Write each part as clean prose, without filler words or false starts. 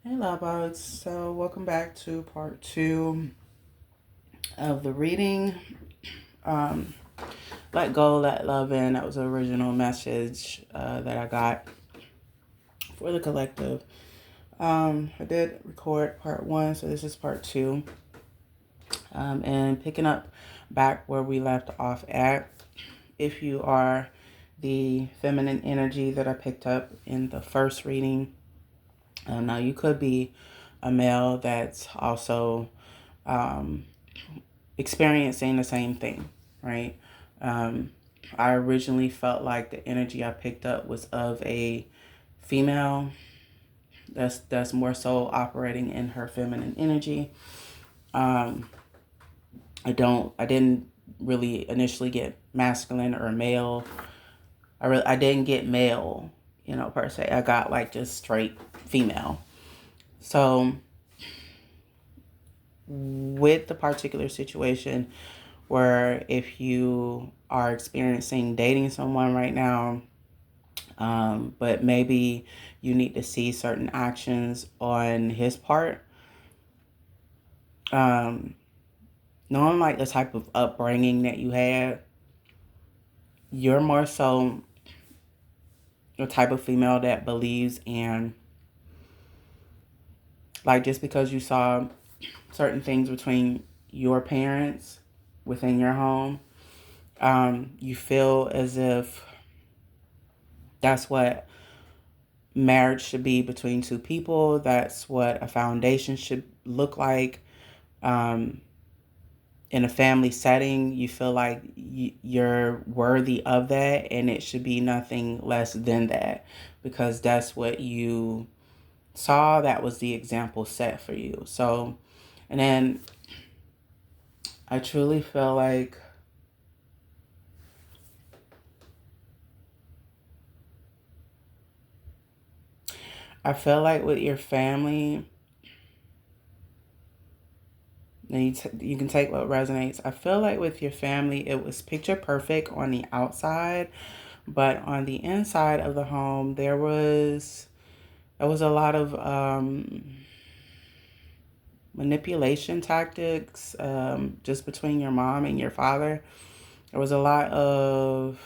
Hey, love bugs. So, welcome back to part two of the reading. Um, Let Go, Let Love In. That was the original message that I got for the collective. I did record part one, so this is part two. And picking up back where we left off at, if you are the feminine energy that I picked up in the first reading, now you could be a male that's also um, experiencing the same thing, right? Um, I originally felt like the energy I picked up was of a female that's more so operating in her feminine energy. Um, I didn't really initially get masculine or male. I didn't get male, per se. I got like just straight female. So with the particular situation, where if you are experiencing dating someone right now, but maybe you need to see certain actions on his part, um, knowing like the type of upbringing that you had, you're more so the type of female that believes in, like, just because you saw certain things between your parents within your home, you feel as if that's what marriage should be between two people. That's what a foundation should look like. Um, in a family setting, you feel like you're worthy of that, and it should be nothing less than that because that's what you saw. That was the example set for you. So, and then I truly feel like with your family, and you can take what resonates. I feel like with your family, it was picture perfect on the outside, but on the inside of the home, there was a lot of manipulation tactics, just between your mom and your father. There was a lot of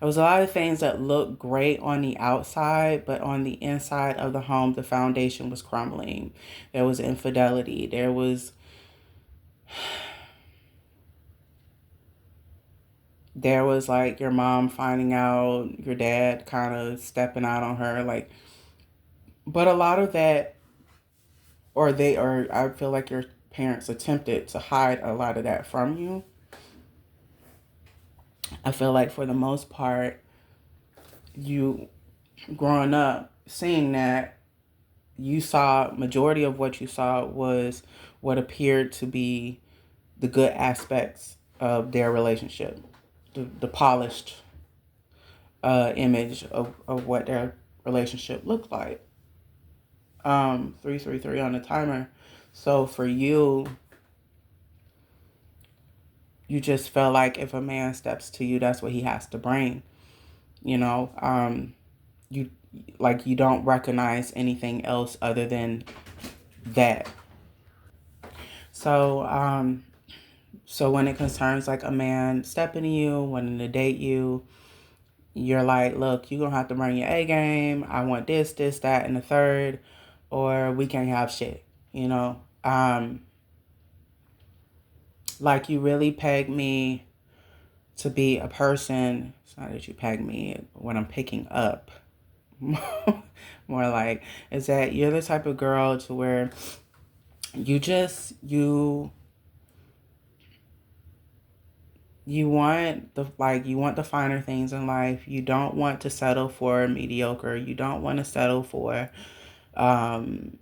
there was a lot of things that looked great on the outside, but on the inside of the home, the foundation was crumbling. There was infidelity. There was like your mom finding out, your dad kind of stepping out on her, like. But a lot of that, or I feel like your parents attempted to hide a lot of that from you. I feel like for the most part, you growing up seeing that, you saw majority of what you saw was what appeared to be the good aspects of their relationship, the polished image of what their relationship looked like. 333 on the timer. So for you, you just felt like if a man steps to you, that's what he has to bring. You know, you you don't recognize anything else other than that. So, so when it concerns like a man stepping to you, wanting to date you, you're like, look, you're gonna have to bring your A game. I want this, this, that, and the third, or we can't have shit. You know, like you really peg me to be a person. It's not that you peg me when I'm picking up. More like is that you're the type of girl to where you want the finer things in life. You don't want to settle for mediocre. You don't want to settle for um,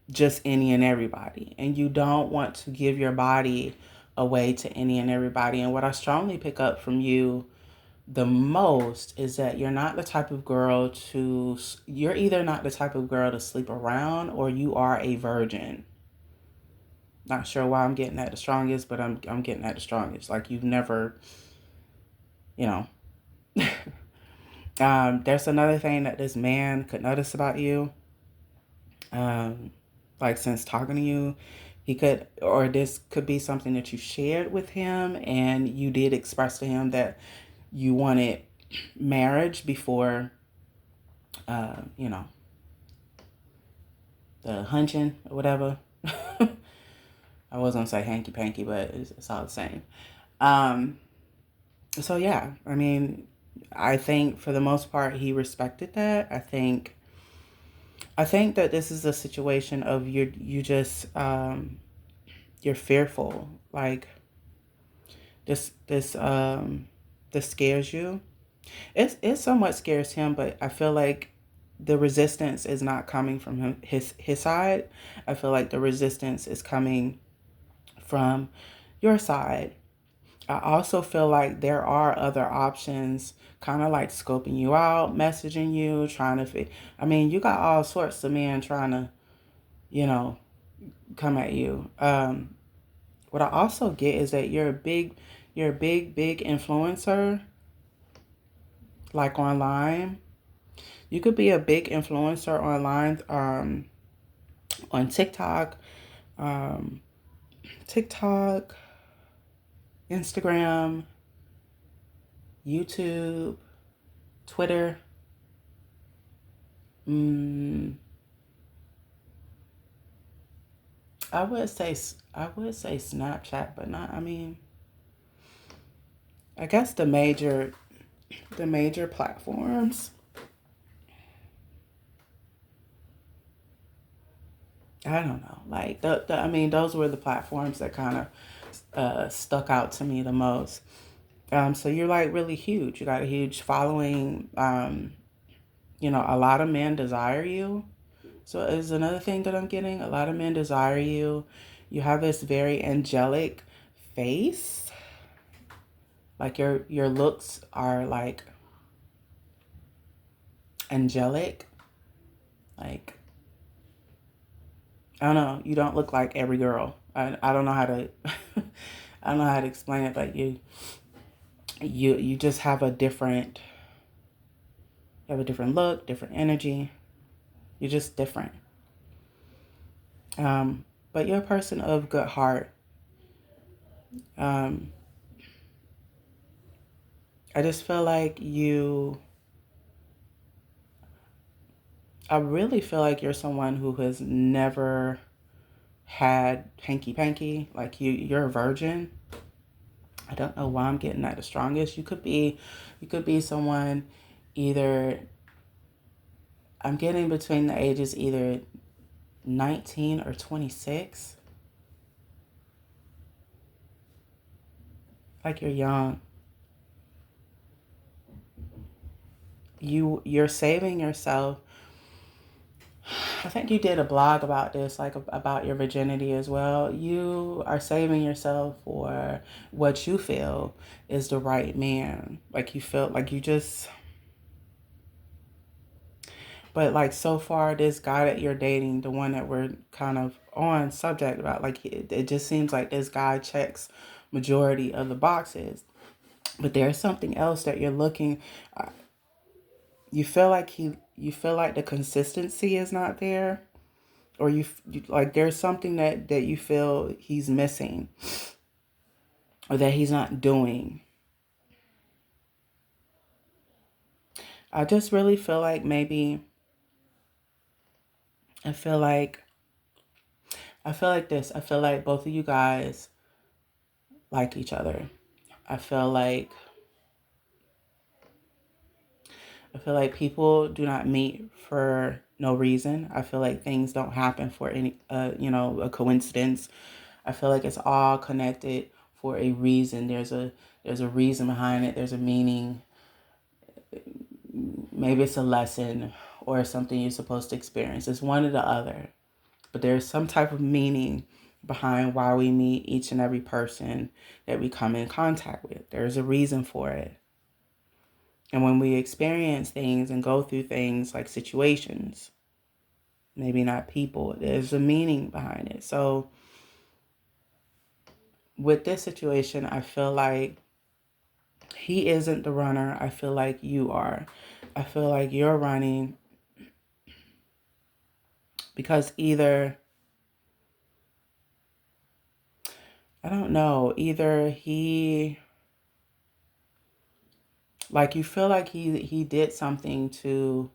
just any and everybody, and you don't want to give your body away to any and everybody. And what I strongly pick up from you the most is that you're either not the type of girl to sleep around, or you are a virgin. Not sure why I'm getting that the strongest, but I'm getting that the strongest. Like you've never, you know. There's another thing that this man could notice about you. Like since talking to you, he could, or this could be something that you shared with him and you did express to him that you wanted marriage before, you know, the hunching or whatever. I was gonna say hanky panky, but it's all the same. Um, so yeah, I mean, I think for the most part he respected that. I think that this is a situation of you just you're fearful. Like this scares you. It somewhat scares him, but I feel like the resistance is not coming from his side. I feel like the resistance is coming from your side. I also feel like there are other options, kind of like scoping you out, messaging you, trying to I mean, you got all sorts of men trying to, you know, come at you. What I also get is that you're a big influencer, like online. You could be a big influencer online, on TikTok, um, TikTok, Instagram, YouTube, Twitter. Mm, I would say Snapchat, but not. I mean, I guess the major platforms. I don't know. Like I mean, those were the platforms that kind of stuck out to me the most. So you're like really huge. You got a huge following. A lot of men desire you. So is another thing that I'm getting. A lot of men desire you. You have this very angelic face. Like your looks are like angelic. Like I don't know. You don't look like every girl. I don't know how to I don't know how to explain it, but you just have a different look, different energy. You're just different. But you're a person of good heart. Um, I just feel like I really feel like you're someone who has never had hanky panky. Like you're a virgin. I don't know why I'm getting that the strongest. You could be someone either, I'm getting between the ages either 19 or 26. Like you're young. You're saving yourself. I think you did a blog about this, like about your virginity as well. You are saving yourself for what you feel is the right man. Like you feel like you just, but like so far, this guy that you're dating, the one that we're kind of on subject about, like it just seems like this guy checks majority of the boxes. But there's something else that you're looking. uh, you feel like the consistency is not there, or you like there's something that you feel he's missing or that he's not doing. I just really feel like maybe I feel like I feel like this. I feel like both of you guys like each other. I feel like I feel like people do not meet for no reason. I feel like things don't happen for any a coincidence. I feel like it's all connected for a reason. There's a reason behind it. There's a meaning. Maybe it's a lesson or something you're supposed to experience. It's one or the other. But there's some type of meaning behind why we meet each and every person that we come in contact with. There's a reason for it. And when we experience things and go through things like situations, maybe not people, there's a meaning behind it. So with this situation, I feel like He isn't the runner. I feel like you are. I feel like you're running because either, I don't know, either he, like you feel like he did something to,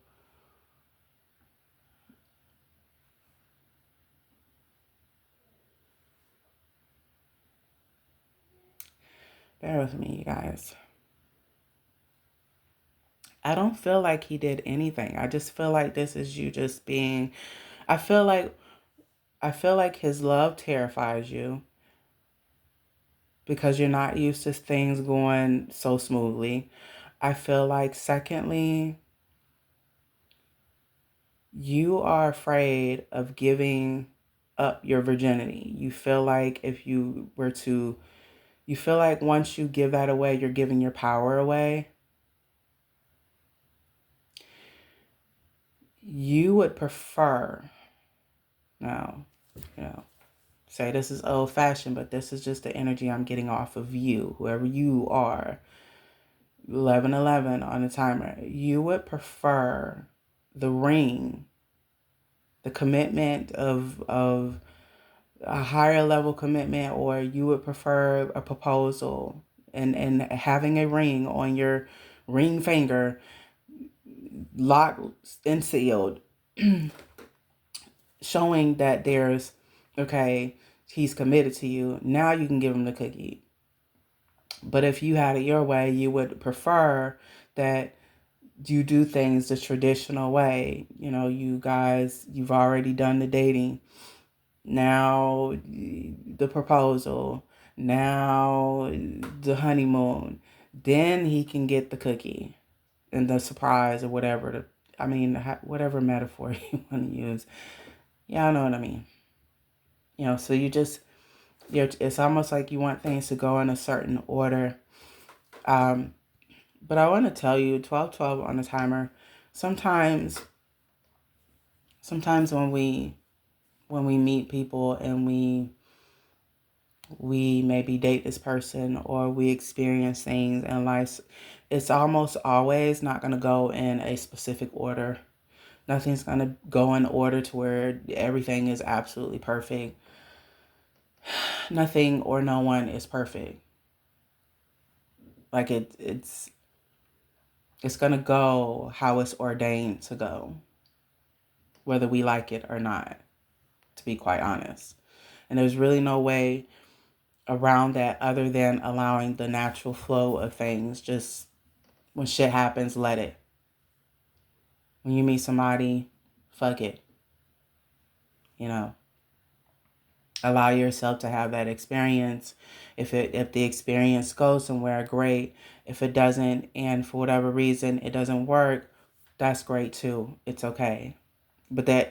bear with me, you guys. I don't feel like he did anything. I just feel like this is you just being, I feel like his love terrifies you because you're not used to things going so smoothly. I feel like secondly, you are afraid of giving up your virginity. You feel like if you were to, you feel like once you give that away, you're giving your power away. You would prefer, now, you know, say this is old fashioned, but this is just the energy I'm getting off of you, whoever you are. 11:11 on the timer. You would prefer the ring, the commitment of a higher level commitment, or you would prefer a proposal and having a ring on your ring finger, locked and sealed, showing that there's, okay, he's committed to you. Now you can give him the cookie. But if you had it your way, you would prefer that you do things the traditional way. You know, you guys, you've already done the dating. Now the proposal. Now the honeymoon. Then he can get the cookie and the surprise or whatever. I mean, whatever metaphor you want to use. Yeah, I know what I mean. You know, so it's almost like you want things to go in a certain order. But I want to tell you, 12:12 on the timer, sometimes when we meet people and we maybe date this person or we experience things in life, it's almost always not going to go in a specific order. Nothing's going to go in order to where everything is absolutely perfect. Nothing or no one is perfect. Like it's going to go how it's ordained to go, whether we like it or not, to be quite honest. And there's really no way around that other than allowing the natural flow of things. Just when shit happens, let it. When you meet somebody, fuck it. You know, allow yourself to have that experience. If the experience goes somewhere, great. If it doesn't, and for whatever reason it doesn't work, that's great too. It's okay. But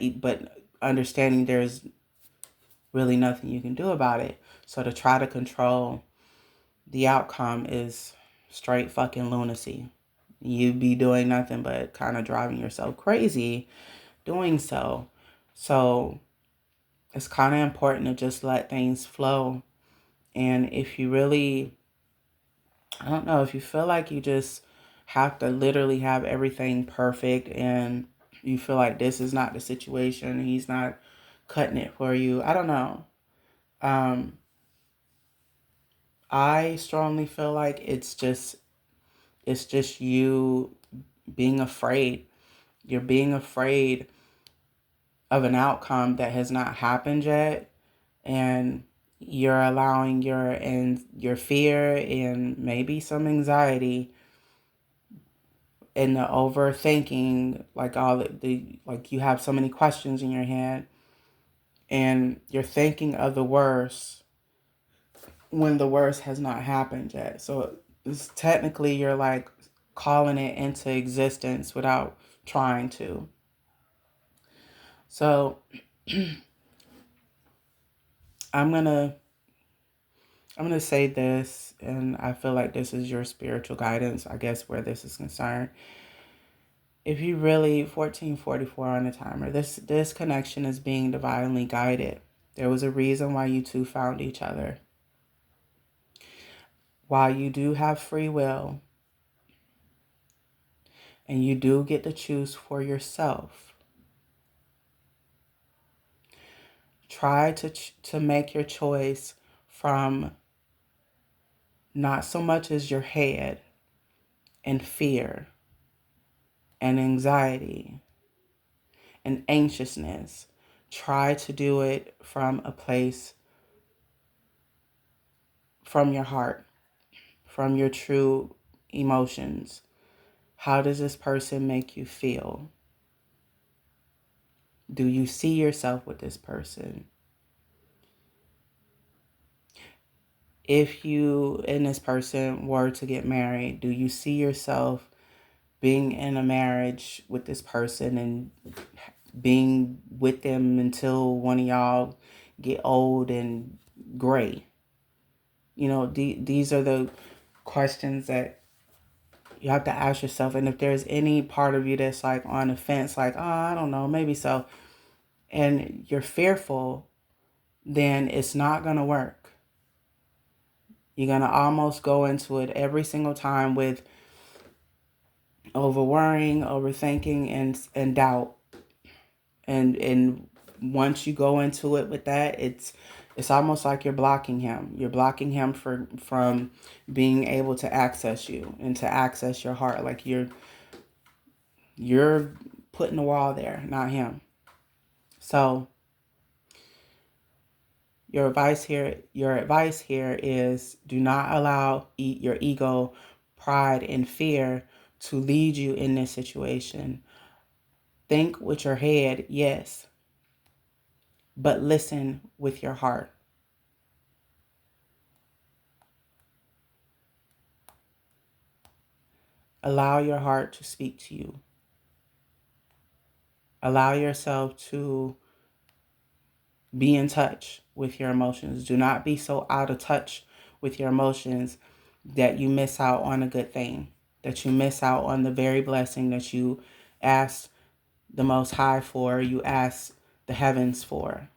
understanding there's really nothing you can do about it. So to try to control the outcome is straight fucking lunacy. You'd be doing nothing but kind of driving yourself crazy doing so. So it's kind of important to just let things flow. And if you really, I don't know, if you feel like you just have to literally have everything perfect and you feel like this is not the situation, he's not cutting it for you, I don't know. Um, I strongly feel like it's just you being afraid. You're being afraid of an outcome that has not happened yet, and you're allowing your fear and maybe some anxiety and the overthinking, like all the like you have so many questions in your head and you're thinking of the worst when the worst has not happened yet. So it's technically you're like calling it into existence without trying to. So I'm gonna I'm gonna say this, and I feel like this is your spiritual guidance, I guess, where this is concerned. If you really 1444 on the timer, this connection is being divinely guided. There was a reason why you two found each other. while you do have free will and you do get to choose for yourself, try to make your choice from not so much as your head and fear and anxiety and anxiousness. Try to do it from a place from your heart, from your true emotions. How does this person make you feel? Do you see yourself with this person? If you and this person were to get married, do you see yourself being in a marriage with this person and being with them until one of y'all get old and gray? You know, these are the questions that you have to ask yourself. And if there's any part of you that's like on the fence, like, oh, I don't know, maybe so, and you're fearful, then it's not going to work. You're going to almost go into it every single time with over worrying, overthinking, and doubt. And once you go into it with that, it's almost like you're blocking him. You're blocking him from being able to access you and to access your heart. Like you're putting a wall there, not him. So your advice here is do not allow your ego, pride, and fear to lead you in this situation. Think with your head, yes, but listen with your heart. Allow your heart to speak to you. Allow yourself to be in touch with your emotions. Do not be so out of touch with your emotions that you miss out on a good thing, that you miss out on the very blessing that you asked the Most High for, you asked the heavens for.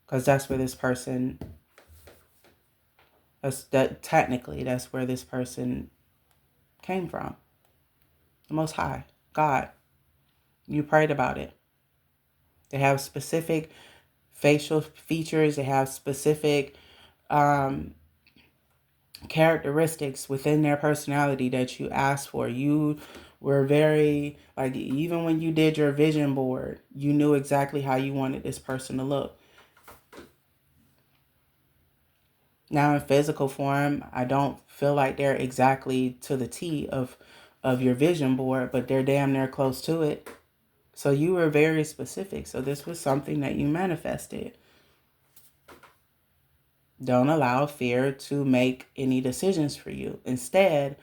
Because that's where this person, that's where this person came from. The Most High, God. You prayed about it. They have specific facial features. They have specific characteristics within their personality that you asked for. You were very, like, even when you did your vision board, you knew exactly how you wanted this person to look. Now in physical form, I don't feel like they're exactly to the T of your vision board, but they're damn near close to it. So you were very specific. So this was something that you manifested. Don't allow fear to make any decisions for you. Instead,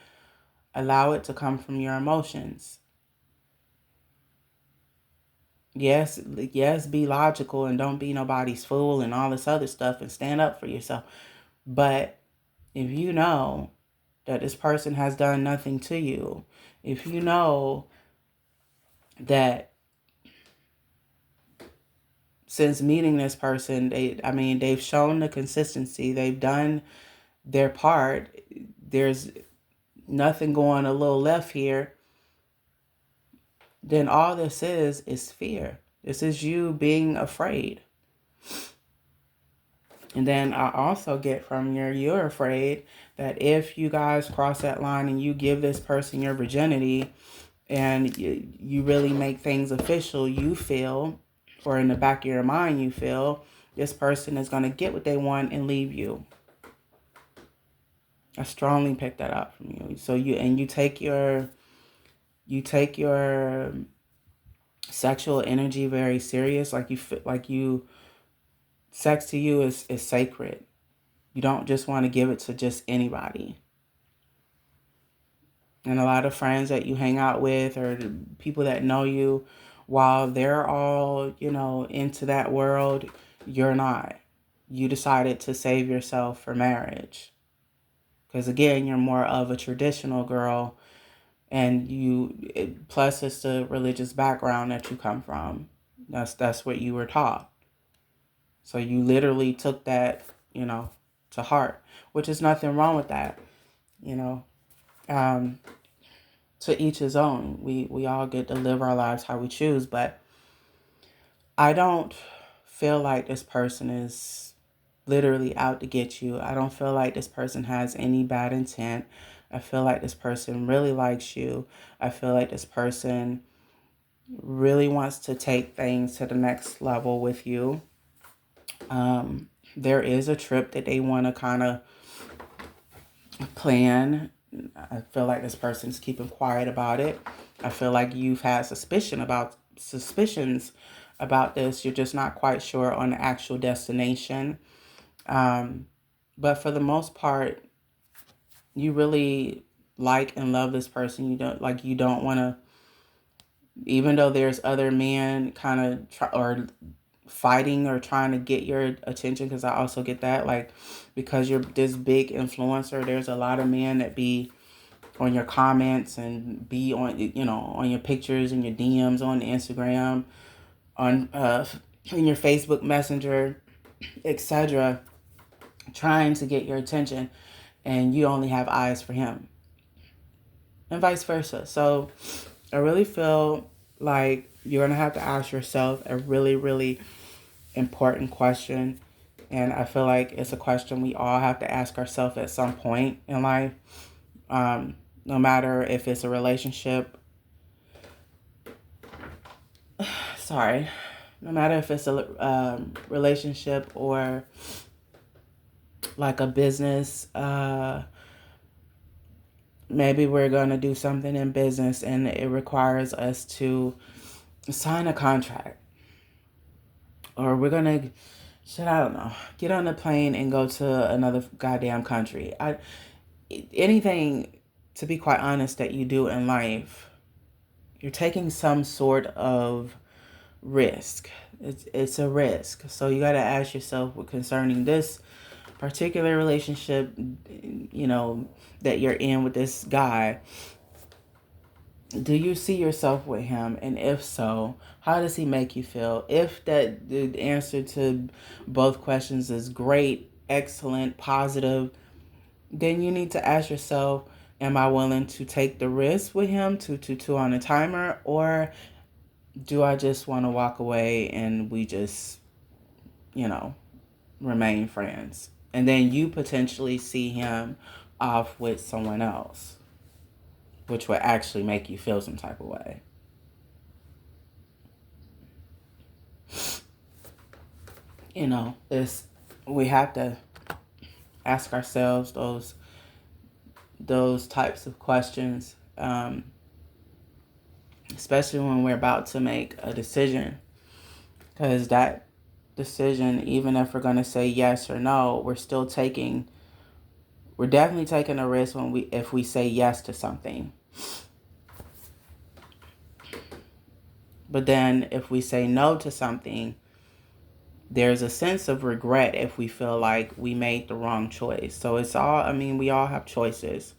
allow it to come from your emotions. Yes, be logical and don't be nobody's fool and all this other stuff and stand up for yourself. But if you know that this person has done nothing to you, if you know that since meeting this person, they've shown the consistency, they've done their part, there's nothing going a little left here, then all this is fear. This is you being afraid. And then I also get from you're afraid that if you guys cross that line and you give this person your virginity and you really make things official, you feel, or in the back of your mind, you feel this person is going to get what they want and leave you. I strongly pick that up from you. So you take your sexual energy very serious. Sex to you is sacred. You don't just want to give it to just anybody. And a lot of friends that you hang out with or the people that know you, while they're all, into that world, you're not. You decided to save yourself for marriage. Because again, you're more of a traditional girl, and plus it's the religious background that you come from. That's what you were taught. So you literally took that, to to heart, which is nothing wrong with that. You know, um, to each his own. We all get to live our lives how we choose, but I don't feel like this person is literally out to get you. I don't feel like this person has any bad intent. I feel like this person really likes you. I feel like this person really wants to take things to the next level with you. There is a trip that they want to kind of plan. I feel like this person's keeping quiet about it. I feel like you've had suspicions about this. You're just not quite sure on the actual destination. But for the most part, you really like and love this person. You don't want to, even though there's other men kind of or fighting or trying to get your attention, because I also get that, like, because you're this big influencer, there's a lot of men that be on your comments and be on, on your pictures and your DMs on Instagram, on in your Facebook Messenger, etc., trying to get your attention, and you only have eyes for him, and vice versa. So I really feel like you're going to have to ask yourself a really, really important question. And I feel like it's a question we all have to ask ourselves at some point in life. No matter if it's a relationship, no matter if it's a relationship or like a business, maybe we're going to do something in business and it requires us to sign a contract. Or we're going to, I don't know, get on a plane and go to another goddamn country. Anything, to be quite honest, that you do in life, you're taking some sort of risk. It's a risk. So you got to ask yourself, concerning this particular relationship, that you're in with this guy, do you see yourself with him? And if so, how does he make you feel? If the answer to both questions is great, excellent, positive, then you need to ask yourself, am I willing to take the risk with him to on a timer, or do I just want to walk away and we just, remain friends? And then you potentially see him off with someone else, which would actually make you feel some type of way. We have to ask ourselves those types of questions, especially when we're about to make a decision, because that decision, even if we're going to say yes or no, we're definitely taking a risk if we say yes to something. But then if we say no to something, there's a sense of regret if we feel like we made the wrong choice. So we all have choices.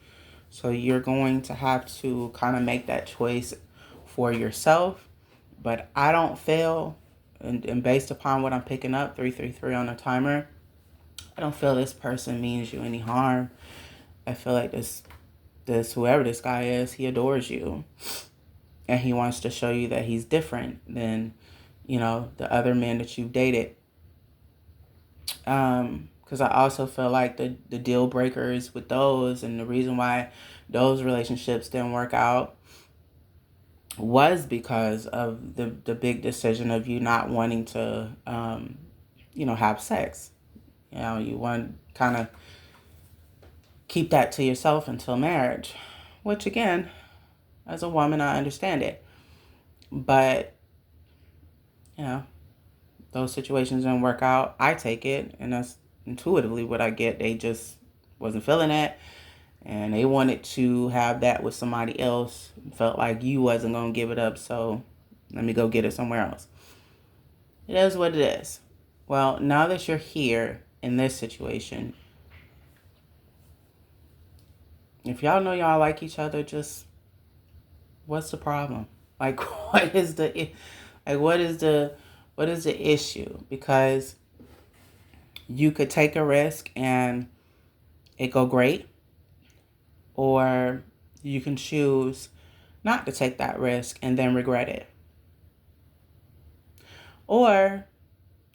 So you're going to have to kind of make that choice for yourself. But I don't feel, and based upon what I'm picking up, 333 on the timer, I don't feel this person means you any harm. I feel like this whoever this guy is, he adores you. And he wants to show you that he's different than, the other men that you've dated. Because I also feel like the deal breakers with those, and the reason why those relationships didn't work out, was because of the big decision of you not wanting to, have sex. You want to kind of keep that to yourself until marriage, which again, as a woman, I understand it. But, those situations didn't work out. I take it, and that's intuitively what I get. They just wasn't feeling it, and they wanted to have that with somebody else. Felt like you wasn't going to give it up, so let me go get it somewhere else. It is what it is. Well, now that you're here in this situation, if y'all know y'all like each other, just, what's the problem? Like, what is the issue? Because You could take a risk and it go great, or you can choose not to take that risk and then regret it. Or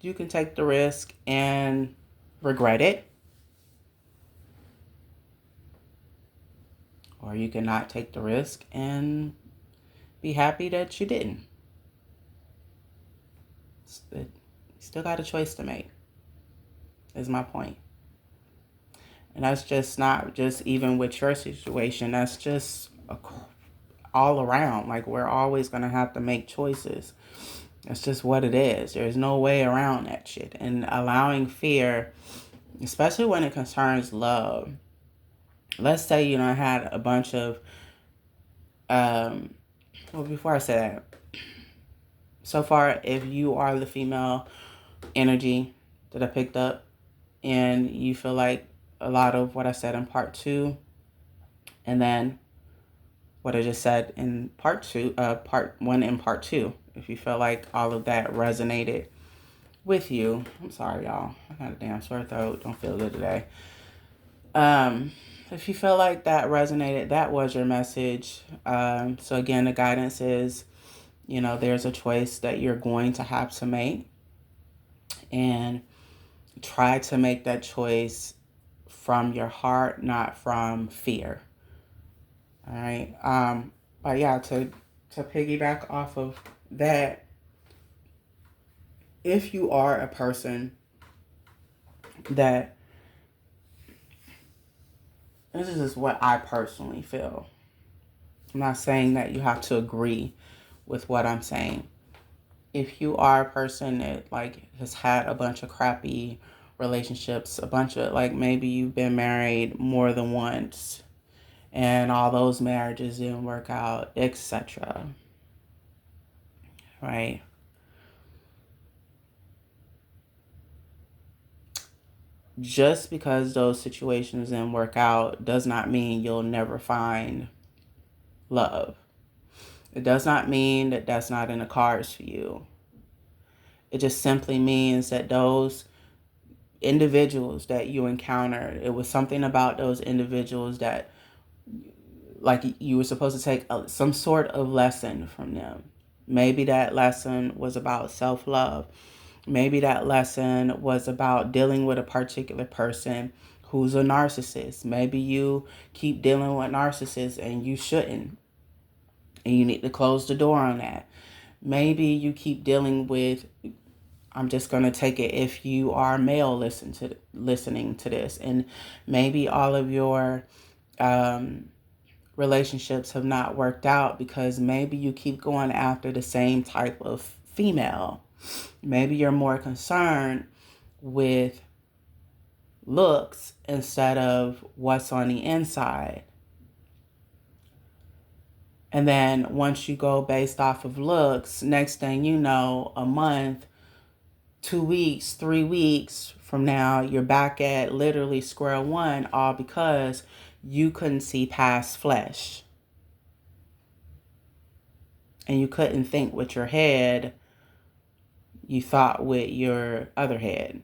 you can take the risk and regret it, or you can not take the risk and be happy that you didn't. You still got a choice to make, is my point. And that's just not just even with your situation. That's just all around. Like, we're always going to have to make choices. That's just what it is. There's no way around that shit. And allowing fear, especially when it concerns love. Let's say, I had a bunch of, well, before I say that, so far, if you are the female energy that I picked up and you feel like a lot of what I said in part 2, and then what I just said in part 1 and part 2, if you feel like all of that resonated with you, I'm sorry, y'all. I got a damn sore throat. Don't feel good today. If you feel like that resonated, that was your message. So again, the guidance is, there's a choice that you're going to have to make, and try to make that choice from your heart, not from fear. All right. But yeah, to piggyback off of that, if you are a person that, this is just what I personally feel. I'm not saying that you have to agree with what I'm saying. If you are a person that has had a bunch of crappy relationships, a bunch of maybe you've been married more than once and all those marriages didn't work out, etc. Right? Just because those situations didn't work out does not mean you'll never find love. It does not mean that that's not in the cards for you. It just simply means that those individuals that you encountered, it was something about those individuals that you were supposed to take some sort of lesson from them. Maybe that lesson was about self-love. Maybe that lesson was about dealing with a particular person who's a narcissist. Maybe you keep dealing with narcissists and you shouldn't. And you need to close the door on that. Maybe you keep dealing with, I'm just going to take it if you are male listening to this. And maybe all of your relationships have not worked out because maybe you keep going after the same type of female. Maybe you're more concerned with looks instead of what's on the inside. And then once you go based off of looks, next thing you know, a month, 2 weeks, 3 weeks from now, you're back at literally square one, all because you couldn't see past flesh. And you couldn't think with your head, you thought with your other head.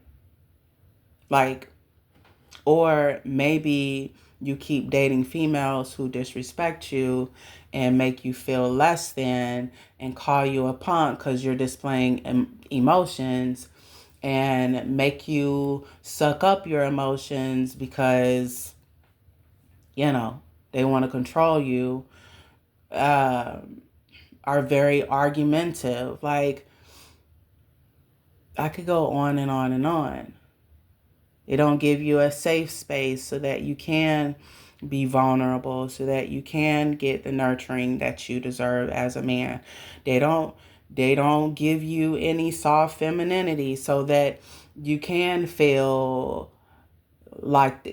Or maybe you keep dating females who disrespect you and make you feel less than and call you a punk because you're displaying emotions, and make you suck up your emotions because, they want to control you, are very argumentative. I could go on and on and on. They don't give you a safe space so that you can be vulnerable, so that you can get the nurturing that you deserve as a man. They don't give you any soft femininity so that you can feel like,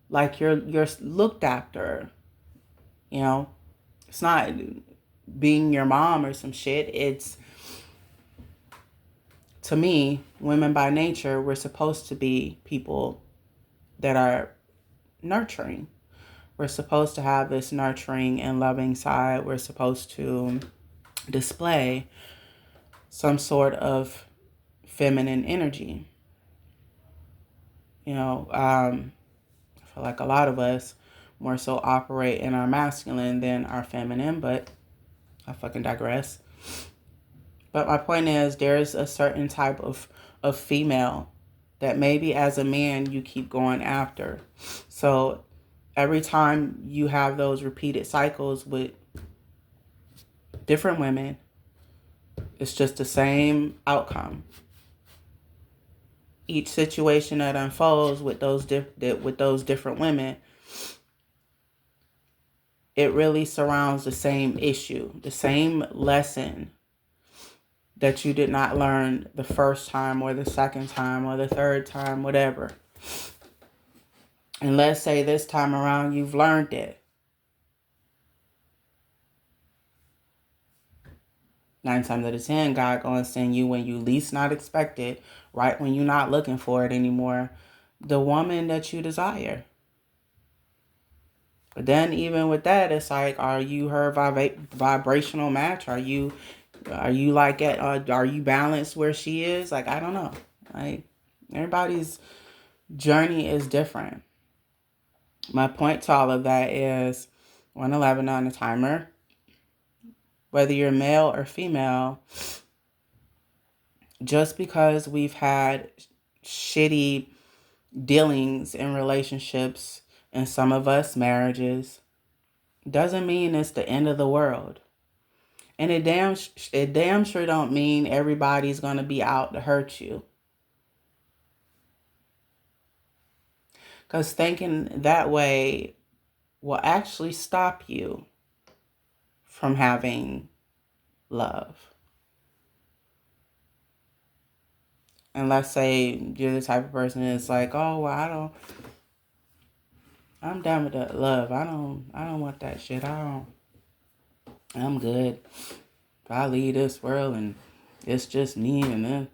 like you're looked after. It's not being your mom or some shit. It's, to me, women by nature, we're supposed to be people that are nurturing. We're supposed to have this nurturing and loving side. We're supposed to display some sort of feminine energy. I feel like a lot of us more so operate in our masculine than our feminine, but I fucking digress. But my point is, there's a certain type of female that maybe as a man you keep going after. So every time you have those repeated cycles with different women, it's just the same outcome. Each situation that unfolds with those different women, it really surrounds the same issue, the same lesson that you did not learn the first time or the second time or the third time, whatever. And let's say this time around you've learned it. 9 times out of 10, God gonna send you when you least not expect it, right when you're not looking for it anymore, the woman that you desire. But then even with that, it's like, are you her vibrational match? Are you like are you balanced where she is? Like, I don't know. Like, everybody's journey is different. My point to all of that is 111 on the timer. Whether you're male or female, just because we've had shitty dealings in relationships and some of us marriages doesn't mean it's the end of the world. And it damn sure don't mean everybody's going to be out to hurt you. Because thinking that way will actually stop you from having love. And let's say you're the type of person that's like, oh, well, I'm done with that love. I don't want that shit. I'm good. If I leave this world and it's just me and then.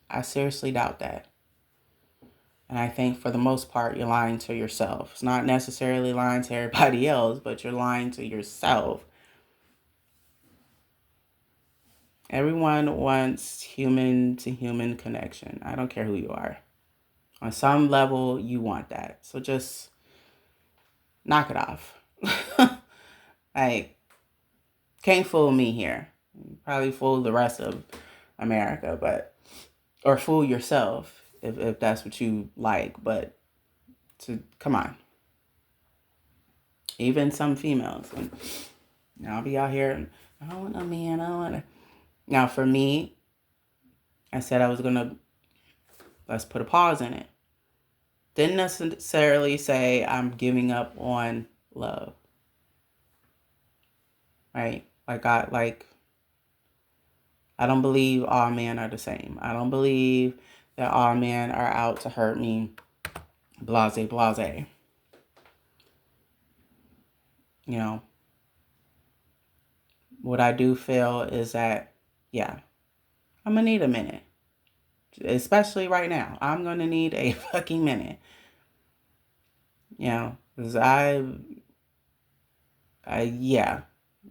I seriously doubt that. And I think for the most part, you're lying to yourself. It's not necessarily lying to everybody else, but you're lying to yourself. Everyone wants human to human connection. I don't care who you are. On some level, you want that. So just knock it off. Like, can't fool me here. Probably fool the rest of America, or fool yourself if that's what you like. But come on. Even some females. And I'll be out here, I don't want no man, I don't want to. Now, for me, I said I was going to, let's put a pause in it. Didn't necessarily say I'm giving up on love. Right? I don't believe all men are the same. I don't believe that all men are out to hurt me. Blase, blase. You know, what I do feel is that, yeah, I'm going to need a minute. Especially right now. I'm going to need a fucking minute. You know, because yeah,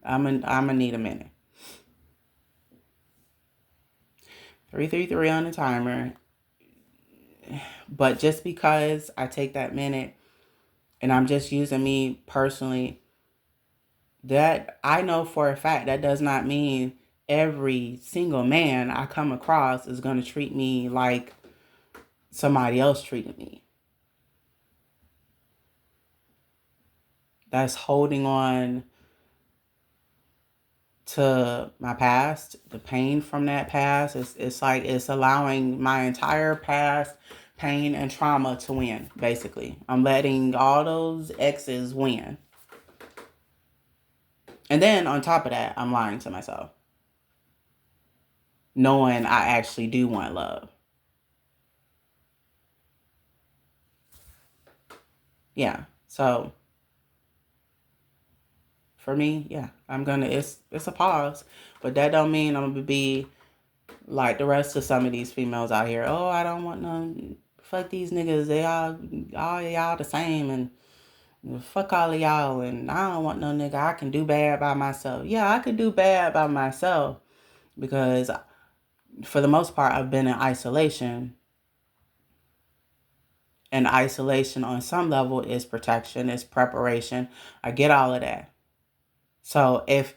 I'm gonna need a minute. 333 on the timer. But just because I take that minute and I'm just using me personally, that I know for a fact that does not mean every single man I come across is going to treat me like somebody else treated me. That's holding on to my past, the pain from that past. It's like it's allowing my entire past pain and trauma to win, basically. I'm letting all those exes win. And then on top of that, I'm lying to myself, knowing I actually do want love. Yeah, so for me, yeah, it's a pause, but that don't mean I'm gonna be like the rest of some of these females out here. Oh, I don't want no, fuck these niggas. They all y'all the same, and fuck all of y'all, and I don't want no nigga. I can do bad by myself. Yeah, I could do bad by myself because for the most part, I've been in isolation. And isolation on some level is protection, is preparation. I get all of that. So if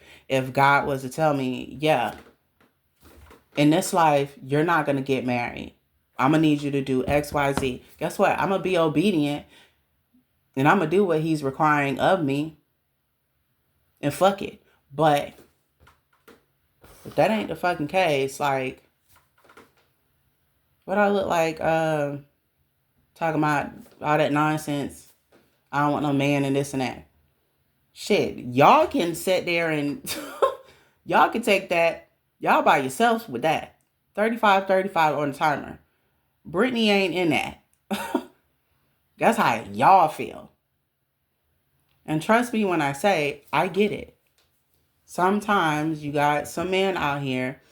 God was to tell me, yeah, in this life, you're not going to get married. I'm going to need you to do X, Y, Z. Guess what? I'm going to be obedient and I'm going to do what he's requiring of me and fuck it. But if that ain't the fucking case, like, what I look like talking about all that nonsense. I don't want no man and this and that. Shit, y'all can sit there and y'all can take that. Y'all by yourselves with that. 35, 35 on the timer. Brittany ain't in that. That's how y'all feel. And trust me when I say, I get it. Sometimes you got some men out here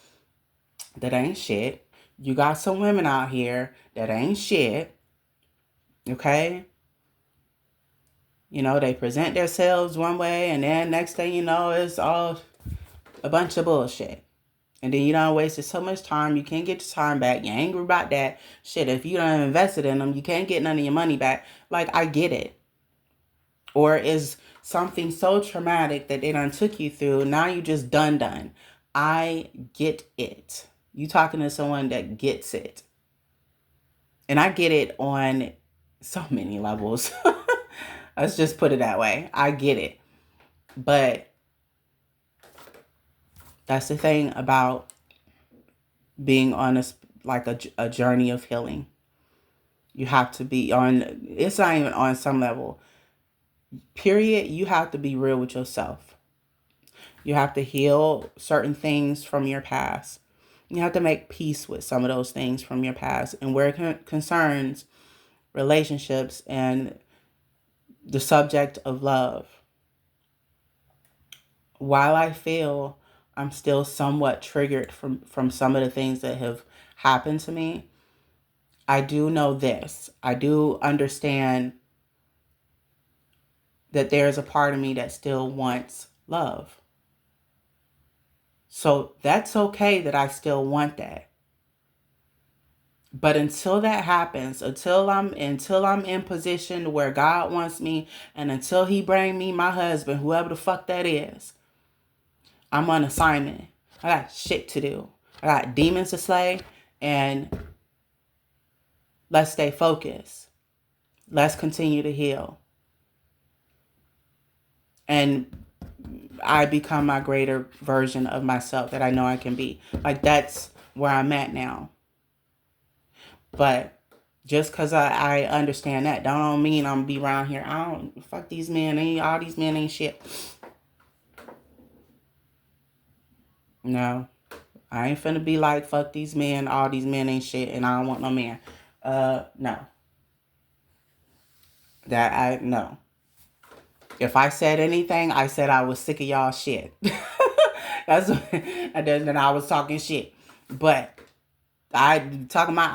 that ain't shit. You got some women out here that ain't shit. Okay? You know, they present themselves one way and then next thing you know, it's all a bunch of bullshit. And then you done wasted so much time. You can't get your time back. You're angry about that. Shit, if you done invested in them, you can't get none of your money back. Like, I get it. Or is something so traumatic that they done took you through, now you just done. I get it. You talking to someone that gets it. And I get it on so many levels. Let's just put it that way. I get it. But that's the thing about being on a journey of healing. You have to be on, it's not even on some level. Period. You have to be real with yourself. You have to heal certain things from your past. You have to make peace with some of those things from your past. And where it concerns relationships and the subject of love, while I feel I'm still somewhat triggered from some of the things that have happened to me, I do know this. I do understand that there's a part of me that still wants love. So that's okay that I still want that. But until that happens, until I'm in position where God wants me, and until he bring me my husband, whoever the fuck that is, I'm on assignment. I got shit to do. I got demons to slay, and let's stay focused. Let's continue to heal. And I become my greater version of myself that I know I can be. Like, that's where I'm at now. But just because I understand that, don't mean I'm going to be around here. I don't, fuck these men. All these men ain't shit. No. I ain't finna be like, fuck these men. All these men ain't shit and I don't want no man. No. No. If I said anything, I said I was sick of y'all shit. That's and then I was talking shit. But I talking about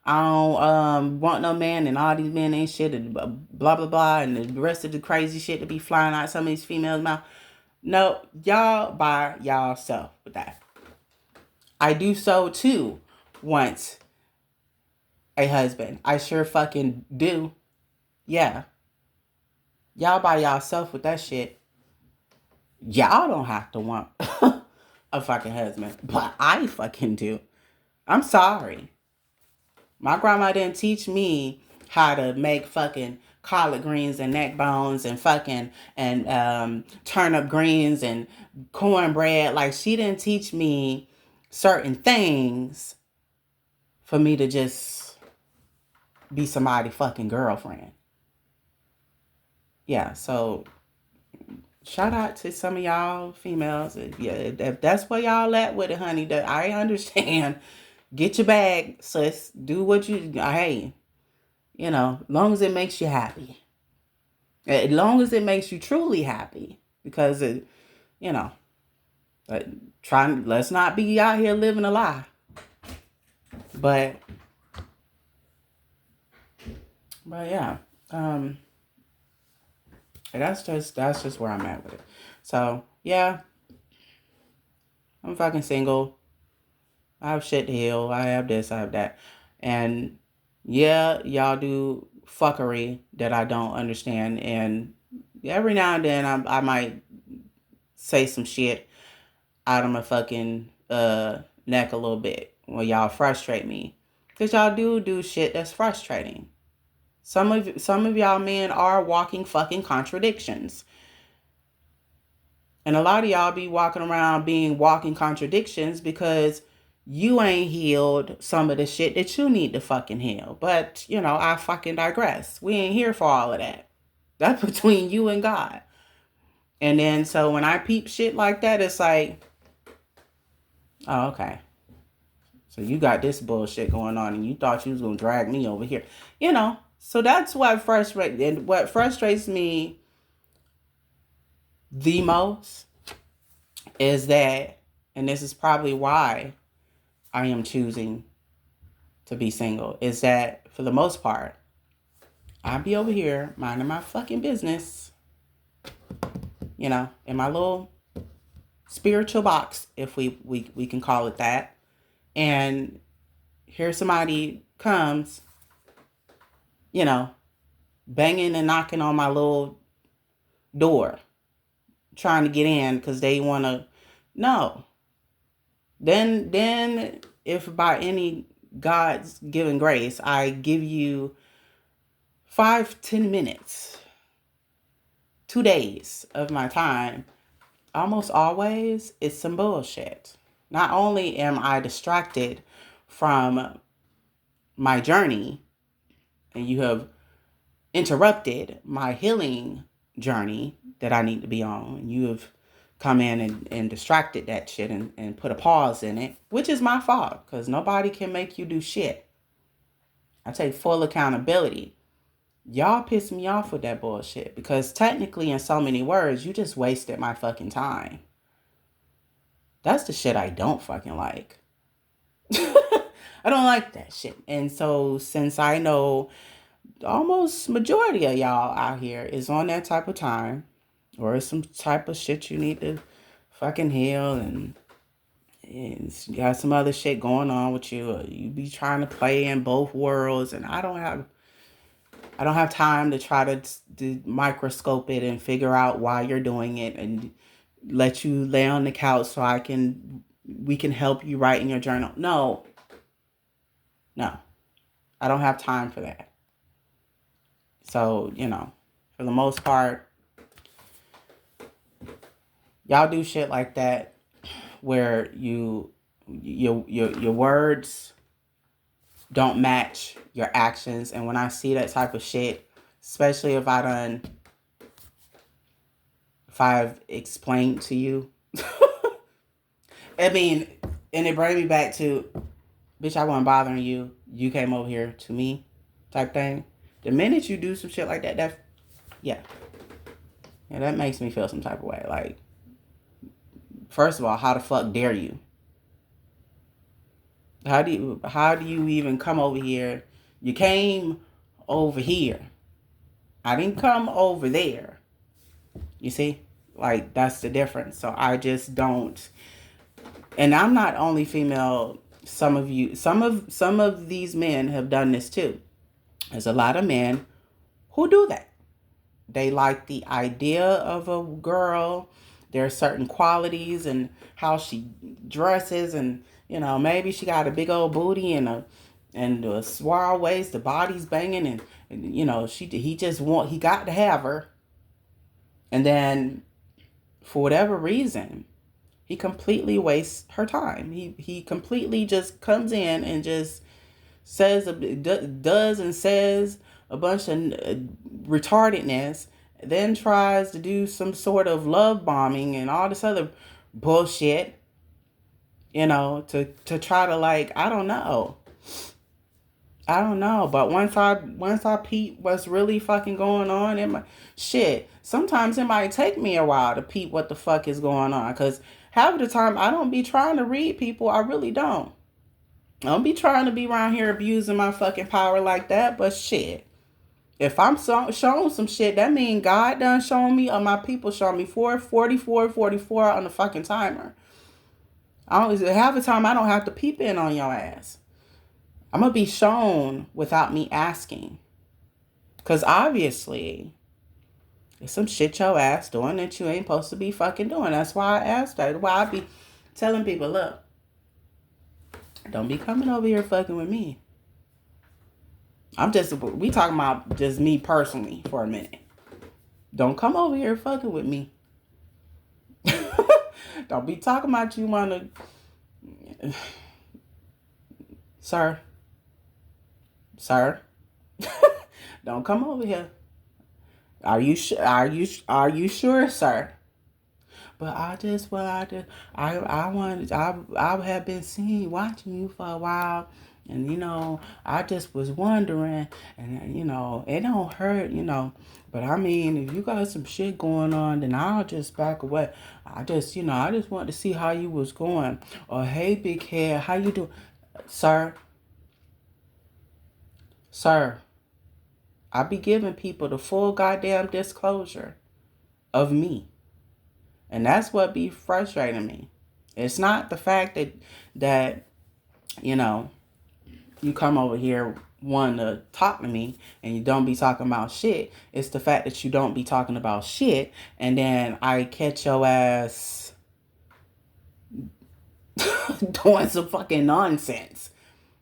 I don't want no man and all these men ain't shit and blah blah blah and the rest of the crazy shit to be flying out some of these females' mouth. No, y'all by y'all self with that. I do so too once a husband. I sure fucking do. Yeah. Y'all by y'allself with that shit. Y'all don't have to want a fucking husband. But I fucking do. I'm sorry. My grandma didn't teach me how to make fucking collard greens and neck bones and fucking and turnip greens and cornbread. Like, she didn't teach me certain things for me to just be somebody's fucking girlfriend. Yeah, so shout out to some of y'all females. If that's where y'all at with it, honey, that I understand. Get your bag, sis. Do what you, hey, as long as it makes you happy. As long as it makes you truly happy. Because, let's not be out here living a lie. But yeah. That's just where I'm at with it. So, yeah. I'm fucking single. I have shit to heal. I have this, I have that. And yeah, y'all do fuckery that I don't understand. And every now and then I might say some shit out of my fucking neck a little bit when y'all frustrate me. Because y'all do shit that's frustrating. Some of y'all men are walking fucking contradictions. And a lot of y'all be walking around being walking contradictions because you ain't healed some of the shit that you need to fucking heal. But, I fucking digress. We ain't here for all of that. That's between you and God. And then, so when I peep shit like that, it's like, oh, okay. So you got this bullshit going on and you thought you was going to drag me over here. So that's what frustrates me the most is that, and this is probably why I am choosing to be single, is that for the most part, I'll be over here minding my fucking business, in my little spiritual box, if we can call it that. And here somebody comes, banging and knocking on my little door, trying to get in because they want to. No. Then if by any God's given grace, I give you 5-10 minutes, 2 days of my time, almost always it's some bullshit. Not only am I distracted from my journey, and you have interrupted my healing journey that I need to be on, you have come in and distracted that shit and put a pause in it, which is my fault because nobody can make you do shit. I take full accountability. Y'all piss me off with that bullshit because technically, in so many words, you just wasted my fucking time. That's the shit I don't fucking like. I don't like that shit. And so since I know almost majority of y'all out here is on that type of time, or some type of shit you need to fucking heal, and you got some other shit going on with you, or you be trying to play in both worlds, and I don't have time to try to microscope it and figure out why you're doing it and let you lay on the couch so we can help you write in your journal. No, I don't have time for that. So, for the most part, y'all do shit like that where your words don't match your actions. And when I see that type of shit, especially if I've explained to you, I mean, and it brings me back to, bitch, I wasn't bothering you. You came over here to me type thing. The minute you do some shit like that, that makes me feel some type of way. Like, first of all, how the fuck dare you? How do you even come over here? You came over here. I didn't come over there. You see? Like, that's the difference. So I just don't. And I'm not only female. Some of these men have done this too. There's a lot of men who do that. They like the idea of a girl. There are certain qualities and how she dresses, and maybe she got a big old booty and a swirl waist, the body's banging, and he got to have her. And then for whatever reason, he completely wastes her time. He completely just comes in and just does and says a bunch of retardedness, then tries to do some sort of love bombing and all this other bullshit, to try to, like, I don't know. But once I peep what's really fucking going on, sometimes it might take me a while to peep what the fuck is going on, because half of the time I don't be trying to read people. I really don't. I don't be trying to be around here abusing my fucking power like that, but shit. If I'm showing some shit, that mean God done shown me, or my people showing me 4:44 on the fucking timer. Half the time I don't have to peep in on your ass. I'm going to be shown without me asking. Because obviously, there's some shit your ass doing that you ain't supposed to be fucking doing. That's why I asked that. That's why I be telling people, look, don't be coming over here fucking with me. We talking about just me personally for a minute. Don't come over here fucking with me. Don't be talking about you want to... Sir. Don't come over here. Are you sure, sir? But I have been watching you for a while, and I just was wondering, and it don't hurt, but I mean, if you got some shit going on, then I'll just back away. I just want to see how you was going. Or, hey, big head, how you doing? Sir, I be giving people the full goddamn disclosure of me. And that's what be frustrating me. It's not the fact that you come over here wanting to talk to me and you don't be talking about shit. It's the fact that you don't be talking about shit, and then I catch your ass doing some fucking nonsense,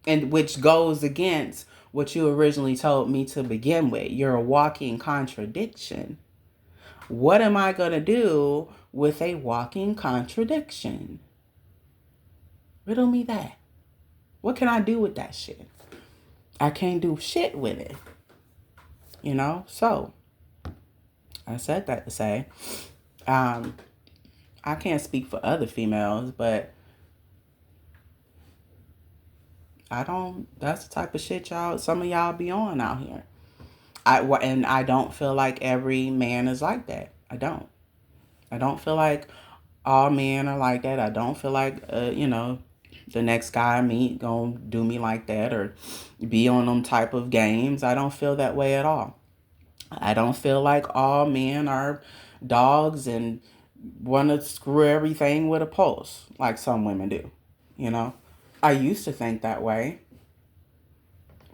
and which goes against what you originally told me to begin with. You're a walking contradiction. What am I going to do with a walking contradiction? Riddle me that. What can I do with that shit? I can't do shit with it. So I said that to say, I can't speak for other females, but that's the type of shit some of y'all be on out here. I don't feel like every man is like that. I don't feel like all men are like that. I don't feel like, the next guy I meet gonna do me like that or be on them type of games. I don't feel that way at all. I don't feel like all men are dogs and want to screw everything with a pulse like some women do. I used to think that way,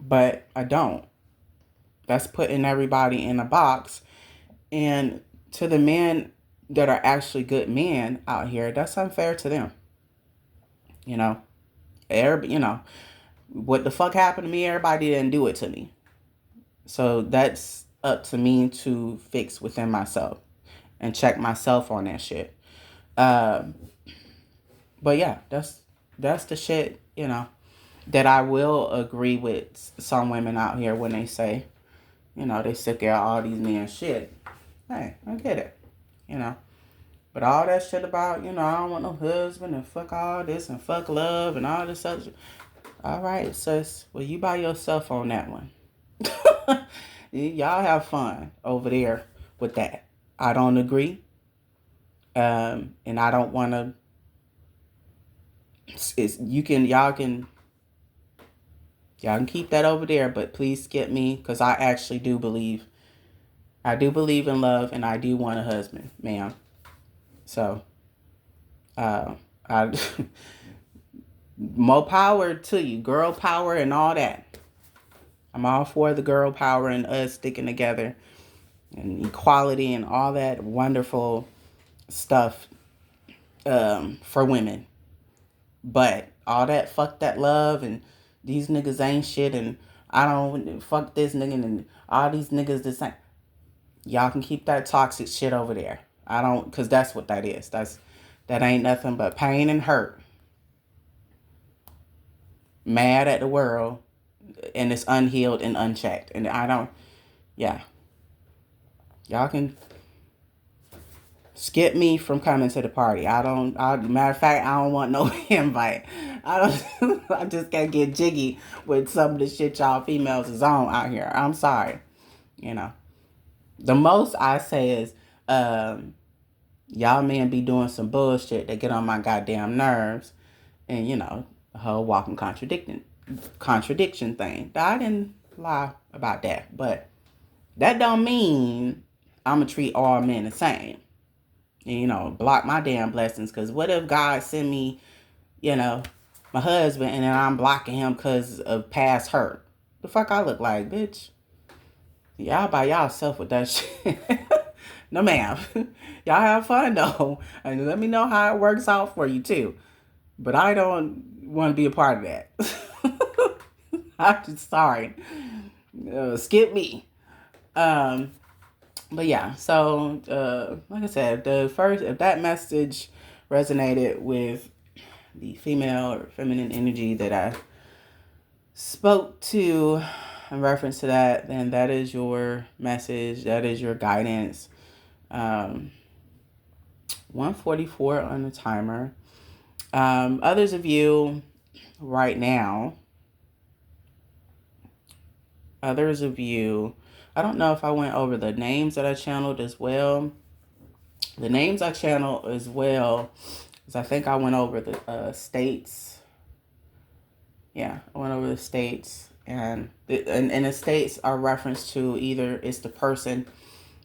but I don't. That's putting everybody in a box. And to the men that are actually good men out here, that's unfair to them. What the fuck happened to me, everybody didn't do it to me. So that's up to me to fix within myself and check myself on that shit. But yeah, that's the shit, that I will agree with some women out here when they say, they sick of all these men shit. Hey, I get it, But all that shit about, I don't want no husband and fuck all this and fuck love and all this other. All right, sis. Well, you by yourself on that one. Y'all have fun over there with that. I don't agree. And I don't want to. Y'all can keep that over there, but please skip me, because I actually do believe. I do believe in love, and I do want a husband, ma'am. So, more power to you, girl power and all that. I'm all for the girl power and us sticking together and equality and all that wonderful stuff for women. But all that fuck that love and these niggas ain't shit and I don't fuck this nigga and all these niggas the same. Y'all can keep that toxic shit over there. I don't, because that's what that is. That ain't nothing but pain and hurt. Mad at the world, and it's unhealed and unchecked. And I don't, yeah. Y'all can skip me from coming to the party. Matter of fact, I don't want no invite. I just can't get jiggy with some of the shit y'all females is on out here. I'm sorry. The most I say is, y'all men be doing some bullshit that get on my goddamn nerves. And, the whole walking contradiction thing. I didn't lie about that. But that don't mean I'm going to treat all men the same. And, block my damn blessings. Because what if God send me you know, my husband, and then I'm blocking him because of past hurt. The fuck I look like, bitch? Y'all by yourself with that shit. No, ma'am. Y'all have fun though, and let me know how it works out for you too. But I don't want to be a part of that. I'm just sorry. Skip me. Um, but yeah, so like I said, if that message resonated with the female or feminine energy that I spoke to in reference to that, then that is your message. That is your guidance. 144 on the timer. Others of you right now, I don't know if I went over the names that I channeled as well. The names I channeled as well, is I think I went over the states. Yeah, I went over the states. And the states are reference to either it's the person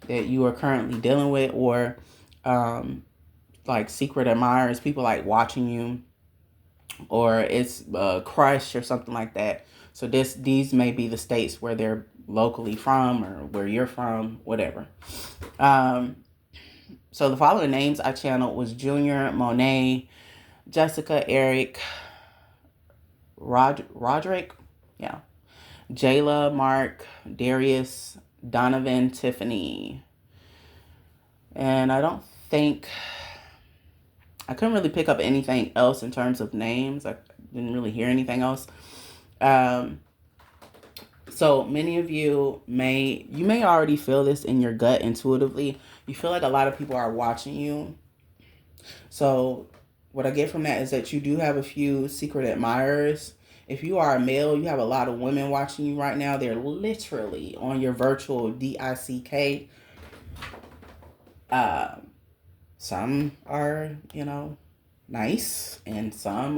that you are currently dealing with, or like secret admirers, people like watching you, or it's a crush or something like that. So these may be the states where they're locally from, or where you're from, whatever. So the following names I channeled was Junior, Monet, Jessica, Eric, Roderick, yeah, Jayla, Mark, Darius, Donovan, Tiffany. And I don't think I couldn't really pick up anything else in terms of names. I didn't really hear anything else. So many of you may already feel this in your gut intuitively. You feel like a lot of people are watching you. So what I get from that is that you do have a few secret admirers. If you are a male, you have a lot of women watching you right now. They're literally on your virtual DICK. Some are, nice, and some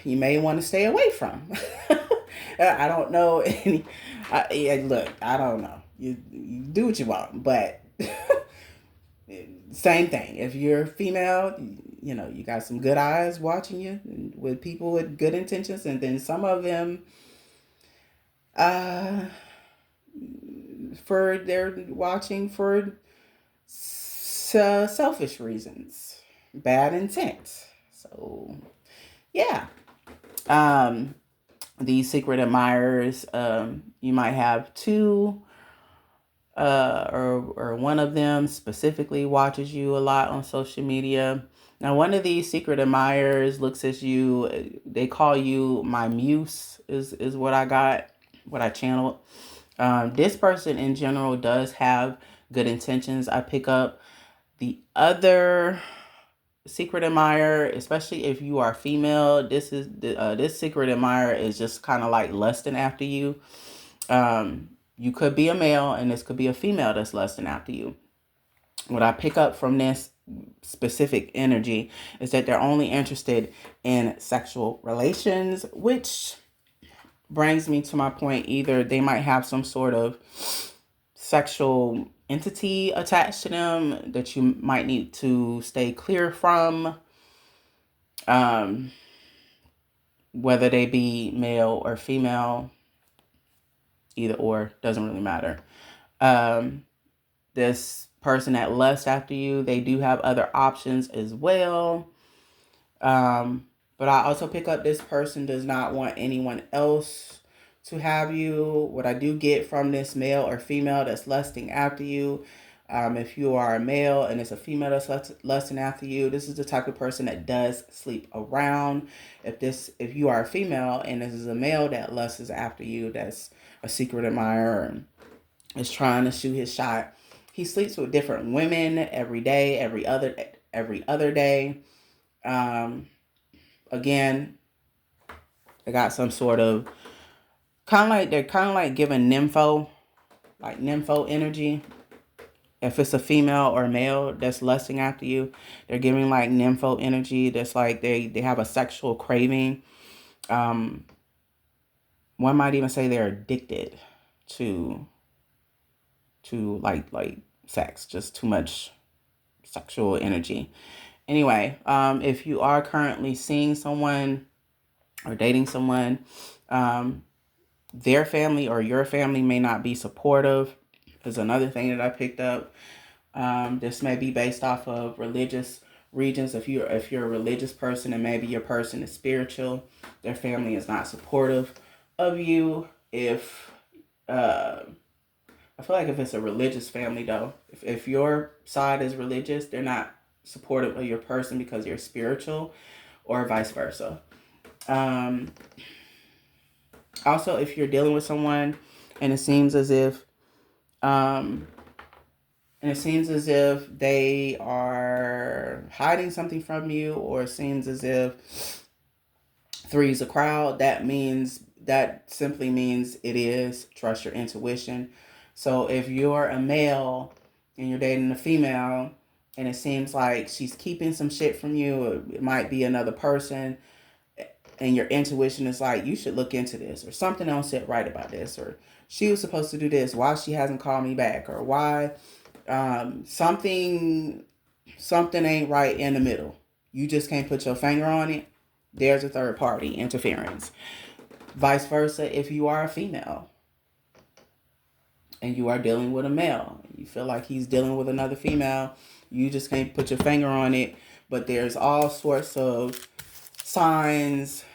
you may want to stay away from. I don't know any. Look, I don't know. You do what you want, but same thing. If you're female, you got some good eyes watching you, with people with good intentions, and then some of them, they're watching for selfish reasons, bad intent. So, yeah. These secret admirers, you might have two, or one of them specifically watches you a lot on social media. Now, one of these secret admirers looks at you. They call you my muse, is what I channeled. This person in general does have good intentions. I pick up the other secret admirer, especially if you are female. This secret admirer is just kind of like lusting after you. You could be a male, and this could be a female that's lusting after you. What I pick up from this specific energy is that they're only interested in sexual relations, which brings me to my point. Either they might have some sort of sexual entity attached to them that you might need to stay clear from, whether they be male or female. Either or, doesn't really matter. This person that lusts after you, they do have other options as well. But I also pick up this person does not want anyone else to have you. What I do get from this male or female that's lusting after you, if you are a male and it's a female that's lusting after you, this is the type of person that does sleep around. If you are a female and this is a male that lusts after you, that's a secret admirer and is trying to shoot his shot, he sleeps with different women every day, every other day. Again, they got some sort of they're kind of like giving nympho energy. If it's a female or a male that's lusting after you, they're giving like nympho energy. That's like they have a sexual craving. One might even say they're addicted to like sex, just too much sexual energy. Anyway, if you are currently seeing someone or dating someone, their family or your family may not be supportive is another thing that I picked up. This may be based off of religious regions. If you're a religious person and maybe your person is spiritual, their family is not supportive of you. If I feel like if it's a religious family though, if your side is religious, they're not supportive of your person because you're spiritual, or vice versa. Also, if you're dealing with someone and it seems as if they are hiding something from you, or it seems as if three's a crowd, that simply means it is trust your intuition. So if you're a male and you're dating a female and it seems like she's keeping some shit from you, it might be another person, and your intuition is like, you should look into this, or something don't sit right about this, or she was supposed to do this, why she hasn't called me back, or why something ain't right in the middle. You just can't put your finger on it. There's a third party interference. Vice versa, if you are a female and you are dealing with a male, you feel like he's dealing with another female, you just can't put your finger on it, but there's all sorts of signs,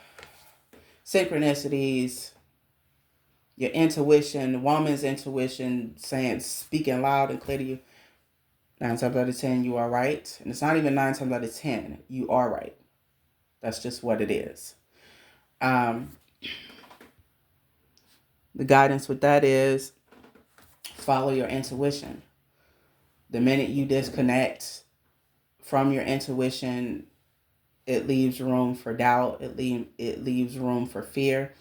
synchronicities, your intuition, woman's intuition speaking loud and clear to you. 9 times out of 10, you are right. And it's not even 9 times out of 10, you are right. That's just what it is. The guidance with that is follow your intuition. The minute you disconnect from your intuition, it leaves room for doubt. It leaves room for fear.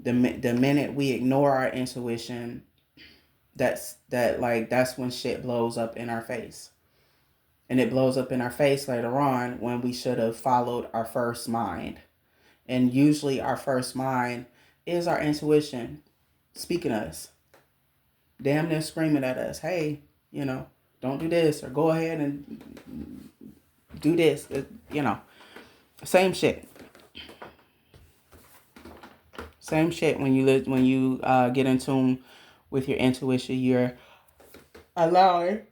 The minute we ignore our intuition, that's when shit blows up in our face. And it blows up in our face later on when we should have followed our first mind. And usually our first mind is our intuition speaking to us. Damn near screaming at us, hey, don't do this, or go ahead and do this. Same shit. Same shit when you get in tune with your intuition. You're allowing.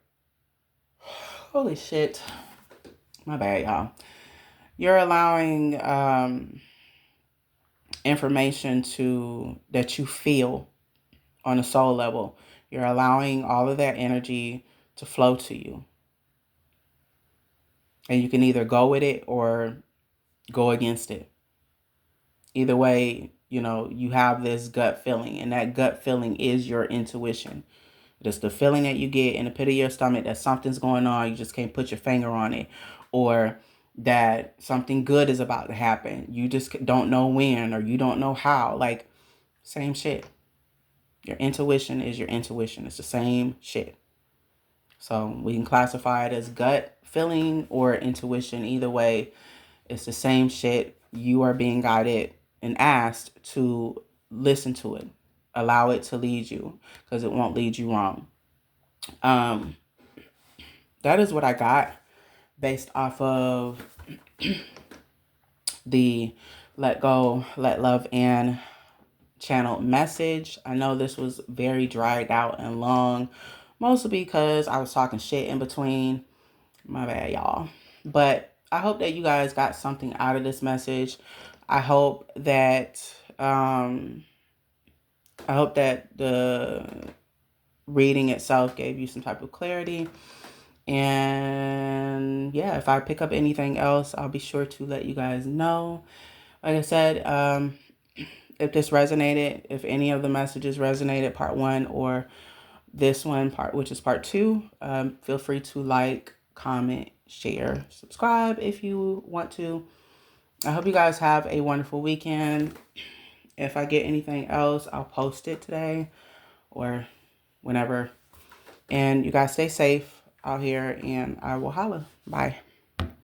Holy shit. My bad, y'all. You're allowing information that you feel on a soul level. You're allowing all of that energy to flow to you. And you can either go with it or go against it. Either way, you have this gut feeling, and that gut feeling is your intuition. It's the feeling that you get in the pit of your stomach that something's going on, you just can't put your finger on it, or that something good is about to happen. You just don't know when, or you don't know how. Like, same shit. Your intuition is your intuition. It's the same shit. So we can classify it as gut feeling or intuition. Either way, it's the same shit. You are being guided and asked to listen to it. Allow it to lead you, because it won't lead you wrong. That is what I got based off of the Let Go, Let Love In channel message. I know this was very dried out and long, mostly because I was talking shit in between. My bad, y'all. But I hope that you guys got something out of this message. I hope that the reading itself gave you some type of clarity. And yeah, if I pick up anything else, I'll be sure to let you guys know. Like I said, if this resonated, if any of the messages resonated, part 1 or this one, which is part 2, feel free to like, comment, share, subscribe if you want to. I hope you guys have a wonderful weekend. If I get anything else, I'll post it today or whenever. And you guys stay safe out here, and I will holla. Bye.